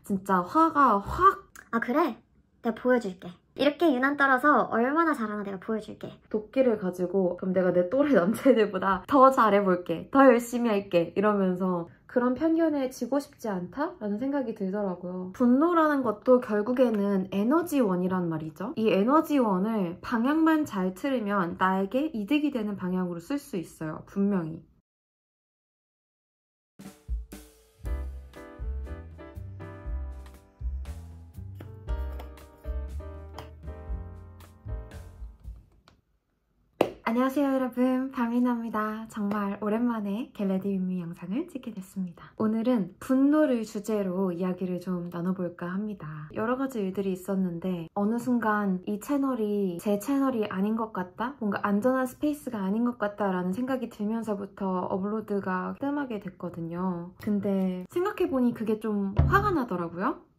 진짜 화가 확. 아 그래? 내가 보여줄게. 이렇게 유난 떨어서 얼마나 잘하나 내가 보여줄게. 도끼를 가지고 그럼 내가 내 또래 남자애들보다 더 잘해볼게, 더 열심히 할게 이러면서 그런 편견에 지고 싶지 않다라는 생각이 들더라고요. 분노라는 것도 결국에는 에너지원이란 말이죠. 이 에너지원을 방향만 잘 틀으면 나에게 이득이 되는 방향으로 쓸 수 있어요. 분명히. 안녕하세요 여러분, 밤이나입니다. 정말 오랜만에 겟레디 윗 미 영상을 찍게 됐습니다. 오늘은 분노를 주제로 이야기를 좀 나눠볼까 합니다. 여러 가지 일들이 있었는데 어느 순간 이 채널이 제 채널이 아닌 것 같다? 뭔가 안전한 스페이스가 아닌 것 같다 라는 생각이 들면서부터 업로드가 뜸하게 됐거든요. 근데 생각해보니 그게 좀 화가 나더라고요.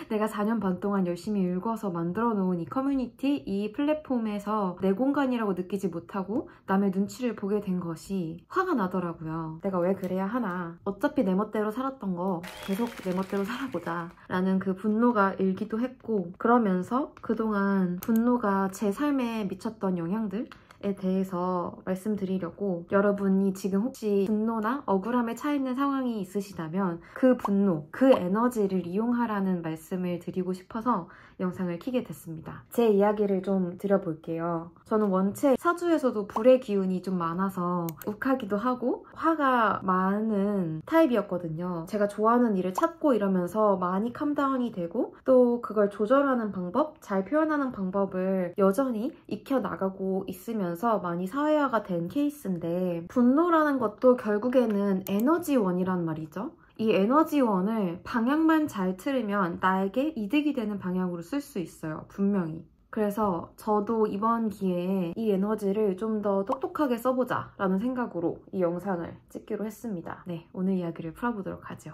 내가 4년 반 동안 열심히 읽어서 만들어 놓은 이 커뮤니티, 이 플랫폼에서 내 공간이라고 느끼지 못하고 남의 눈치를 보게 된 것이 화가 나더라고요. 내가 왜 그래야 하나. 어차피 내 멋대로 살았던 거 계속 내 멋대로 살아보자 라는 그 분노가 일기도 했고, 그러면서 그동안 분노가 제 삶에 미쳤던 영향들 에 대해서 말씀드리려고, 여러분이 지금 혹시 분노나 억울함에 차 있는 상황이 있으시다면 그 분노, 그 에너지를 이용하라는 말씀을 드리고 싶어서 영상을 켜게 됐습니다. 제 이야기를 좀 드려볼게요. 저는 원체 사주에서도 불의 기운이 좀 많아서 욱하기도 하고 화가 많은 타입이었거든요. 제가 좋아하는 일을 찾고 이러면서 많이 캄다운이 되고, 또 그걸 조절하는 방법, 잘 표현하는 방법을 여전히 익혀나가고 있으면서 많이 사회화가 된 케이스인데, 분노라는 것도 결국에는 에너지원이란 말이죠. 이 에너지원을 방향만 잘 틀으면 나에게 이득이 되는 방향으로 쓸 수 있어요. 분명히. 그래서 저도 이번 기회에 이 에너지를 좀 더 똑똑하게 써보자 라는 생각으로 이 영상을 찍기로 했습니다. 네, 오늘 이야기를 풀어보도록 하죠.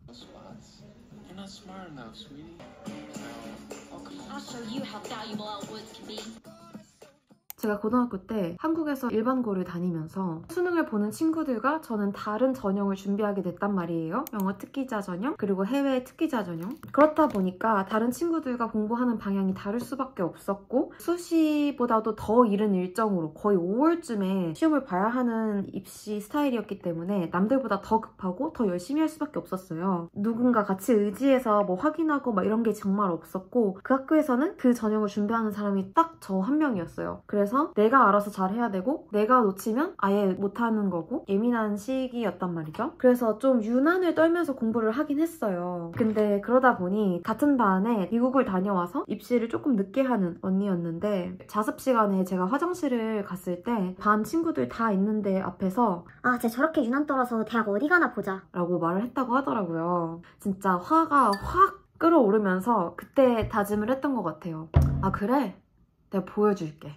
You're not smart enough, sweetie. I'll show you how valuable Elwoods can be. 제가 고등학교 때 한국에서 일반고를 다니면서 수능을 보는 친구들과 저는 다른 전형을 준비하게 됐단 말이에요. 영어 특기자 전형, 그리고 해외 특기자 전형. 그렇다 보니까 다른 친구들과 공부하는 방향이 다를 수밖에 없었고, 수시보다도 더 이른 일정으로 거의 5월쯤에 시험을 봐야 하는 입시 스타일이었기 때문에 남들보다 더 급하고 더 열심히 할 수밖에 없었어요. 누군가 같이 의지해서 뭐 확인하고 막 이런 게 정말 없었고, 그 학교에서는 그 전형을 준비하는 사람이 딱 저 한 명이었어요. 그래서 내가 알아서 잘해야 되고, 내가 놓치면 아예 못하는 거고, 예민한 시기였단 말이죠. 그래서 좀 유난을 떨면서 공부를 하긴 했어요. 근데 그러다 보니 같은 반에 미국을 다녀와서 입시를 조금 늦게 하는 언니였는데, 자습 시간에 제가 화장실을 갔을 때 반 친구들 다 있는데 앞에서 아 쟤 저렇게 유난 떨어서 대학 어디 가나 보자 라고 말을 했다고 하더라고요. 진짜 화가 확 끓어오르면서 그때 다짐을 했던 것 같아요. 아 그래? 내가 보여줄게.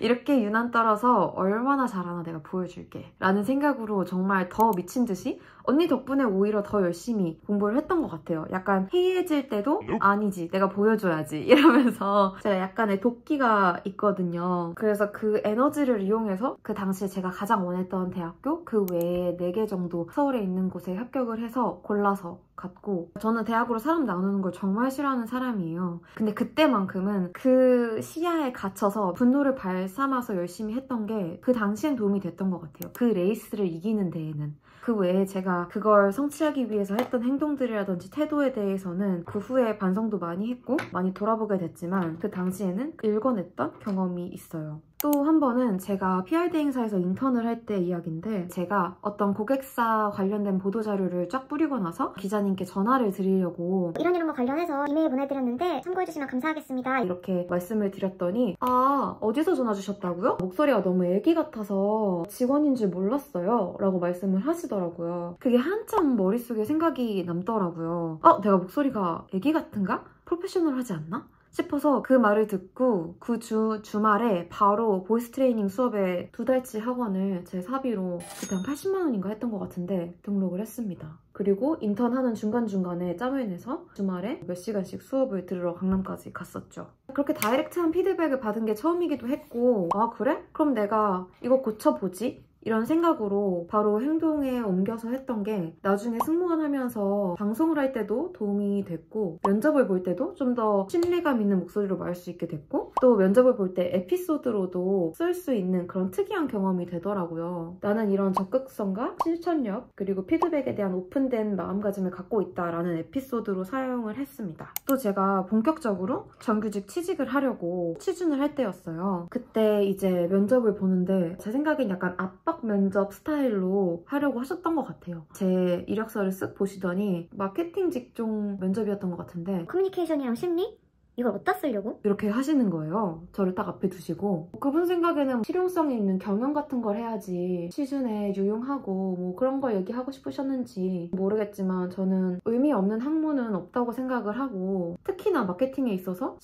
이렇게 유난 떨어서 얼마나 잘하나 내가 보여줄게 라는 생각으로 정말 더 미친 듯이 언니 덕분에 오히려 더 열심히 공부를 했던 것 같아요. 약간 해이해질 때도 아니지, 내가 보여줘야지 이러면서 제가 약간의 도끼가 있거든요. 그래서 그 에너지를 이용해서 그 당시에 제가 가장 원했던 대학교 그 외에 4개 정도 서울에 있는 곳에 합격을 해서 골라서 갔고, 저는 대학으로 사람 나누는 걸 정말 싫어하는 사람이에요. 근데 그때만큼은 그 시야에 갇혀서 분노를 발산해서 열심히 했던 게 그 당시엔 도움이 됐던 것 같아요. 그 레이스를 이기는 데에는. 그 외에 제가 그걸 성취하기 위해서 했던 행동들이라든지 태도에 대해서는 그 후에 반성도 많이 했고 많이 돌아보게 됐지만, 그 당시에는 읽어냈던 경험이 있어요. 또 한 번은 제가 PRD 행사에서 인턴을 할 때 이야기인데, 제가 어떤 고객사 관련된 보도자료를 쫙 뿌리고 나서 기자님께 전화를 드리려고 이런 거 관련해서 이메일 보내드렸는데 참고해주시면 감사하겠습니다 이렇게 말씀을 드렸더니, 아 어디서 전화 주셨다고요? 목소리가 너무 애기 같아서 직원인 줄 몰랐어요 라고 말씀을 하시더라고요. 그게 한참 머릿속에 생각이 남더라고요. 내가 목소리가 애기 같은가? 프로페셔널하지 않나? 싶어서 그 말을 듣고 그 주말에 바로 보이스 트레이닝 수업에 2달치 학원을 제 사비로 그때 한 80만 원인가 했던 것 같은데 등록을 했습니다. 그리고 인턴하는 중간중간에 짬을 내서 주말에 몇 시간씩 수업을 들으러 강남까지 갔었죠. 그렇게 다이렉트한 피드백을 받은 게 처음이기도 했고, 아 그래? 그럼 내가 이거 고쳐보지? 이런 생각으로 바로 행동에 옮겨서 했던 게 나중에 승무원 하면서 방송을 할 때도 도움이 됐고 면접을 볼 때도 좀 더 신뢰감 있는 목소리로 말할 수 있게 됐고 또 면접을 볼 때 에피소드로도 쓸 수 있는 그런 특이한 경험이 되더라고요. 나는 이런 적극성과 실천력 그리고 피드백에 대한 오픈된 마음가짐을 갖고 있다라는 에피소드로 사용을 했습니다. 또 제가 본격적으로 정규직 취직을 하려고 취준을 할 때였어요. 그때 이제 면접을 보는데 제 생각엔 약간 압박 면접 스타일로 하려고 하셨던 것 같아요. 제 이력서를 쓱 보시더니 마케팅 직종 면접이었던 것 같은데 커뮤니케이션이랑 심리? 이걸 어디다 쓰려고? 이렇게 하시는 거예요. 저를 딱 앞에 두시고 그분 생각에는 실용성이 있는 경영 같은 걸 해야지 취준에 유용하고 뭐 그런 걸 얘기하고 싶으셨는지 모르겠지만 저는 의미 없는 학문은 없다고 생각을 하고 특히나 마케팅에 있어서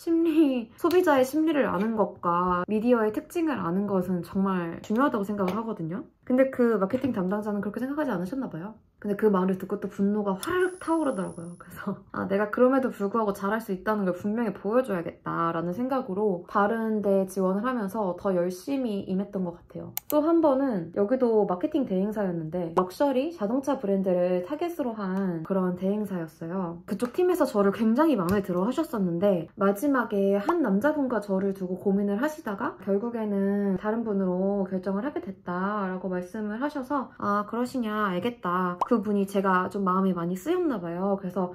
소비자의 심리를 아는 것과 미디어의 특징을 아는 것은 정말 중요하다고 생각을 하거든요. 근데 그 마케팅 담당자는 그렇게 생각하지 않으셨나 봐요. 근데 그 말을 듣고 또 분노가 화르륵 타오르더라고요. 그래서 내가 그럼에도 불구하고 잘할 수 있다는 걸 분명히 보여줘야겠다라는 생각으로 다른 데 지원을 하면서 더 열심히 임했던 것 같아요. 또 한 번은 여기도 마케팅 대행사였는데 럭셔리 자동차 브랜드를 타겟으로 한 그런 대행사였어요. 그쪽 팀에서 저를 굉장히 마음에 들어 하셨었는데 마지막에 한 남자분과 저를 두고 고민을 하시다가 결국에는 다른 분으로 결정을 하게 됐다라고 말씀을 하셔서 그러시냐 알겠다. 그분이 제가 좀 마음이 많이 쓰였나 봐요. 그래서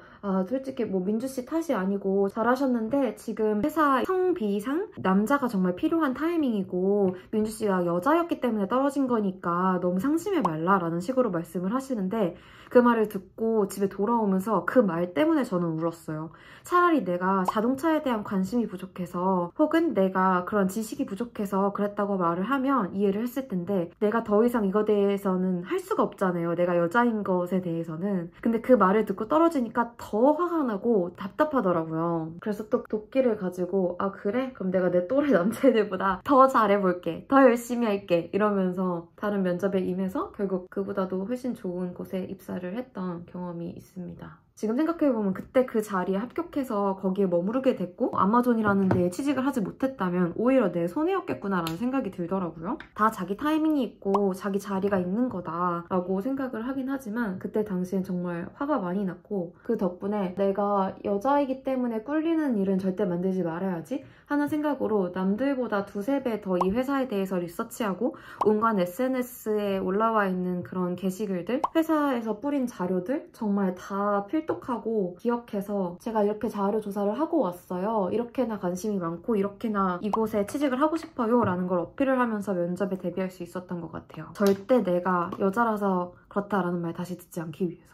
솔직히 뭐 민주 씨 탓이 아니고 잘하셨는데 지금 회사 성비상 남자가 정말 필요한 타이밍이고 민주 씨가 여자였기 때문에 떨어진 거니까 너무 상심해 말라라는 식으로 말씀을 하시는데 그 말을 듣고 집에 돌아오면서 그 말 때문에 저는 울었어요. 차라리 내가 자동차에 대한 관심이 부족해서 혹은 내가 그런 지식이 부족해서 그랬다고 말을 하면 이해를 했을 텐데 내가 더 이상 이거에 대해서는 할 수가 없잖아요. 내가 여자인 것에 대해서는. 근데 그 말을 듣고 떨어지니까 더 화가 나고 답답하더라고요. 그래서 또 도끼를 가지고 그래? 그럼 내가 내 또래 남자애들보다 더 잘해볼게. 더 열심히 할게. 이러면서 다른 면접에 임해서 결국 그보다도 훨씬 좋은 곳에 입사를 했던 경험이 있습니다. 지금 생각해보면 그때 그 자리에 합격해서 거기에 머무르게 됐고 아마존이라는 데에 취직을 하지 못했다면 오히려 내 손해였겠구나라는 생각이 들더라고요. 다 자기 타이밍이 있고 자기 자리가 있는 거다라고 생각을 하긴 하지만 그때 당시엔 정말 화가 많이 났고 그 덕분에 내가 여자이기 때문에 꿀리는 일은 절대 만들지 말아야지 하는 생각으로 남들보다 2~3배 더 이 회사에 대해서 리서치하고 온갖 SNS에 올라와 있는 그런 게시글들, 회사에서 뿌린 자료들 정말 다 필독하고 기억해서 제가 이렇게 자료 조사를 하고 왔어요. 이렇게나 관심이 많고 이렇게나 이곳에 취직을 하고 싶어요 라는 걸 어필을 하면서 면접에 대비할 수 있었던 것 같아요. 절대 내가 여자라서 그렇다라는 말 다시 듣지 않기 위해서.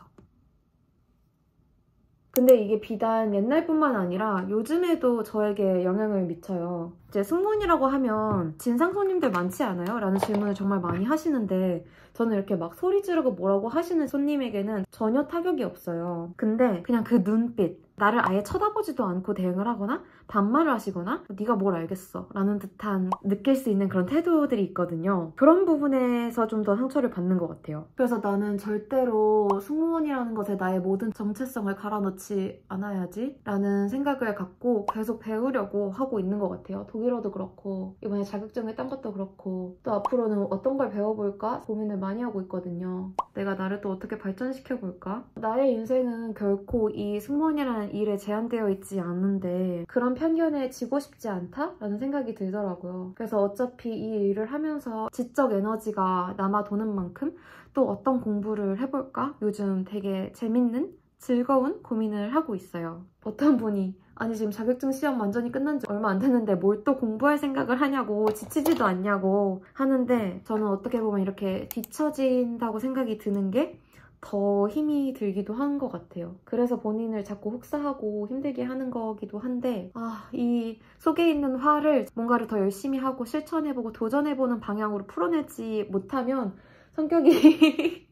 근데 이게 비단 옛날뿐만 아니라 요즘에도 저에게 영향을 미쳐요. 이제 승무원이라고 하면 진상 손님들 많지 않아요? 라는 질문을 정말 많이 하시는데 저는 이렇게 막 소리 지르고 뭐라고 하시는 손님에게는 전혀 타격이 없어요. 근데 그냥 그 눈빛, 나를 아예 쳐다보지도 않고 대응을 하거나 반말을 하시거나 네가 뭘 알겠어 라는 듯한 느낄 수 있는 그런 태도들이 있거든요. 그런 부분에서 좀 더 상처를 받는 것 같아요. 그래서 나는 절대로 승무원이라는 것에 나의 모든 정체성을 갈아넣지 않아야지 라는 생각을 갖고 계속 배우려고 하고 있는 것 같아요. 독일어도 그렇고 이번에 자격증을 딴 것도 그렇고 또 앞으로는 어떤 걸 배워볼까 고민을 많이 하고 있거든요. 내가 나를 또 어떻게 발전시켜볼까? 나의 인생은 결코 이 승무원이라는 일에 제한되어 있지 않는데 그런 편견에 지고 싶지 않다라는 생각이 들더라고요. 그래서 어차피 이 일을 하면서 지적 에너지가 남아 도는 만큼 또 어떤 공부를 해볼까? 요즘 되게 재밌는 즐거운 고민을 하고 있어요. 어떤 분이 아니 지금 자격증 시험 완전히 끝난 지 얼마 안 됐는데 뭘 또 공부할 생각을 하냐고 지치지도 않냐고 하는데 저는 어떻게 보면 이렇게 뒤처진다고 생각이 드는 게 더 힘이 들기도 한 것 같아요. 그래서 본인을 자꾸 혹사하고 힘들게 하는 거기도 한데 이 속에 있는 화를 뭔가를 더 열심히 하고 실천해보고 도전해보는 방향으로 풀어내지 못하면 성격이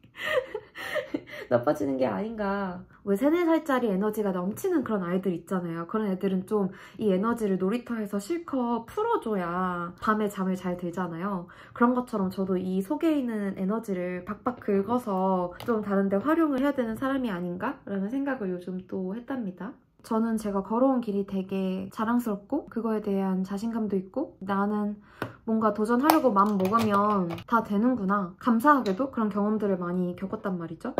나빠지는 게 아닌가. 왜 3~4살짜리 에너지가 넘치는 그런 아이들 있잖아요. 그런 애들은 좀 이 에너지를 놀이터에서 실컷 풀어줘야 밤에 잠을 잘 들잖아요. 그런 것처럼 저도 이 속에 있는 에너지를 박박 긁어서 좀 다른 데 활용을 해야 되는 사람이 아닌가? 라는 생각을 요즘 또 했답니다. 저는 제가 걸어온 길이 되게 자랑스럽고 그거에 대한 자신감도 있고 나는 뭔가 도전하려고 마음 먹으면 다 되는구나. 감사하게도 그런 경험들을 많이 겪었단 말이죠.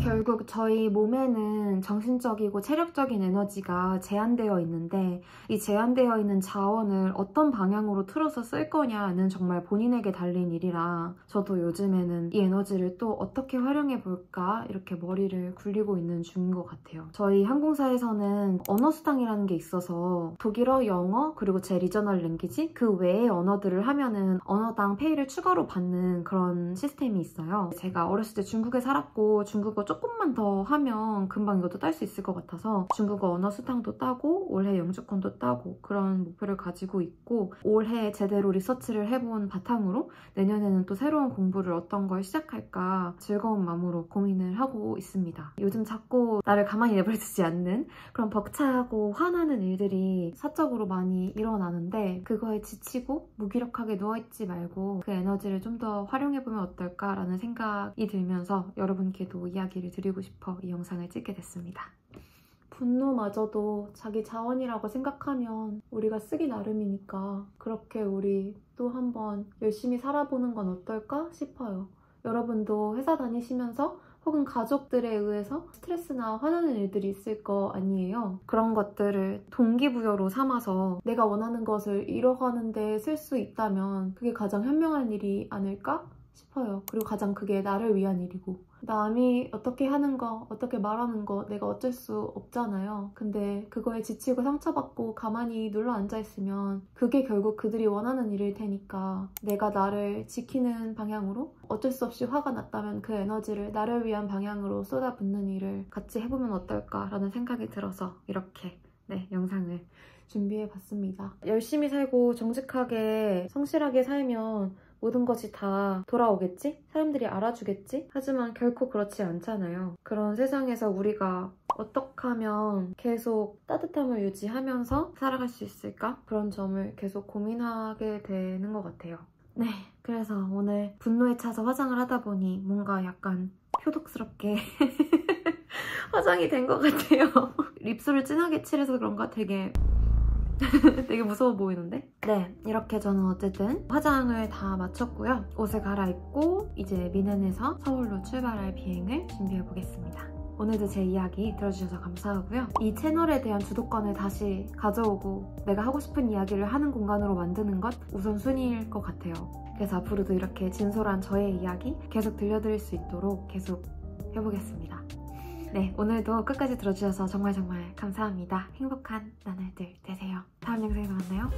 결국 저희 몸에는 정신적이고 체력적인 에너지가 제한되어 있는데 이 제한되어 있는 자원을 어떤 방향으로 틀어서 쓸 거냐는 정말 본인에게 달린 일이라 저도 요즘에는 이 에너지를 또 어떻게 활용해 볼까 이렇게 머리를 굴리고 있는 중인 것 같아요. 저희 항공사에서는 언어 수당이라는 게 있어서 독일어, 영어, 그리고 제 리저널 랭귀지 그 외의 언어들을 하면은 언어당 페이를 추가로 받는 그런 시스템이 있어요. 제가 어렸을 때 중국에 살았고 중국어 조금만 더 하면 금방 이것도 딸 수 있을 것 같아서 중국어 언어 수당도 따고 올해 영주권도 따고 그런 목표를 가지고 있고 올해 제대로 리서치를 해본 바탕으로 내년에는 또 새로운 공부를 어떤 걸 시작할까 즐거운 마음으로 고민을 하고 있습니다. 요즘 자꾸 나를 가만히 내버려두지 않는 그런 벅차고 화나는 일들이 사적으로 많이 일어나는데 그거에 지치고 무기력하게 누워있지 말고 그 에너지를 좀 더 활용해보면 어떨까라는 생각이 들면서 여러분께도 이야기를 드리고 싶어 이 영상을 찍게 됐습니다. 분노마저도 자기 자원이라고 생각하면 우리가 쓰기 나름이니까 그렇게 우리 또 한번 열심히 살아보는 건 어떨까 싶어요. 여러분도 회사 다니시면서 혹은 가족들에 의해서 스트레스나 화나는 일들이 있을 거 아니에요. 그런 것들을 동기부여로 삼아서 내가 원하는 것을 이뤄가는 데 쓸 수 있다면 그게 가장 현명한 일이 아닐까 싶어요. 그리고 가장 그게 나를 위한 일이고 남이 어떻게 하는 거, 어떻게 말하는 거 내가 어쩔 수 없잖아요. 근데 그거에 지치고 상처받고 가만히 눌러 앉아있으면 그게 결국 그들이 원하는 일일 테니까 내가 나를 지키는 방향으로 어쩔 수 없이 화가 났다면 그 에너지를 나를 위한 방향으로 쏟아붓는 일을 같이 해보면 어떨까라는 생각이 들어서 이렇게 영상을 준비해봤습니다. 열심히 살고 정직하게 성실하게 살면 모든 것이 다 돌아오겠지? 사람들이 알아주겠지? 하지만 결코 그렇지 않잖아요. 그런 세상에서 우리가 어떻게 하면 계속 따뜻함을 유지하면서 살아갈 수 있을까? 그런 점을 계속 고민하게 되는 것 같아요. 네, 그래서 오늘 분노에 차서 화장을 하다 보니 뭔가 약간 표독스럽게 화장이 된 것 같아요. 립술을 진하게 칠해서 그런가 되게 무서워 보이는데? 네, 이렇게 저는 어쨌든 화장을 다 마쳤고요. 옷을 갈아입고 이제 미넨에서 서울로 출발할 비행을 준비해보겠습니다. 오늘도 제 이야기 들어주셔서 감사하고요. 이 채널에 대한 주도권을 다시 가져오고 내가 하고 싶은 이야기를 하는 공간으로 만드는 것 우선순위일 것 같아요. 그래서 앞으로도 이렇게 진솔한 저의 이야기 계속 들려드릴 수 있도록 계속 해보겠습니다. 네, 오늘도 끝까지 들어주셔서 정말 감사합니다. 행복한 나날들 되세요. 다음 영상에서 만나요.